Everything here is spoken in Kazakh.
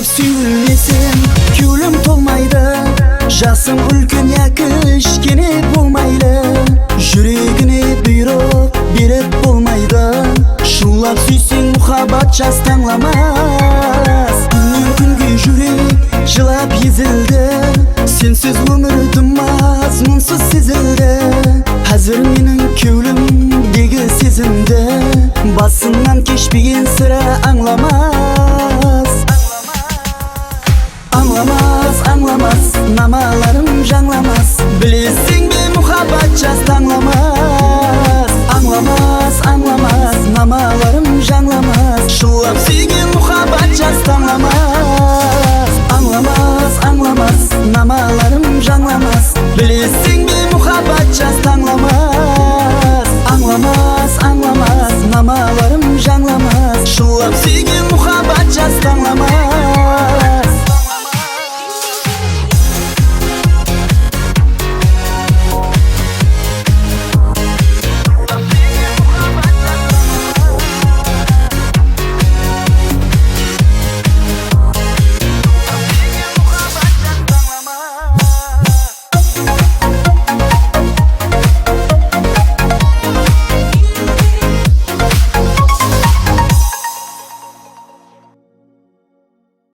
көп сүйілмесем кеулім толмайды, жасым үлкен яки кішкене болмайды, жүрегіне бұйрық беріп болмайды. Шулап сүйсең мұхаббат жас таңламас, күннен күнге жүрек жылап езілді, сенсіз өмірдің мазмұнсыз сезілді. Қазір менің кеулімдегі сезімді басыңнан кешпеген сірә аңламас. Аңламас, аңламас, намаларым жаңламас, білесің бе мұхаббат жас таңламас. Аңламас, аңламас, намаларым жаңламас, шулап сүйген мұхаббат жас таңламас. Аңламас, аңламас, намаларым жаңламас, білесің бе мұхаббат жас таңламас. Аңламас, аңламас, намаларым жаңламас, шулап сүйген мұхаббат жас таңламас.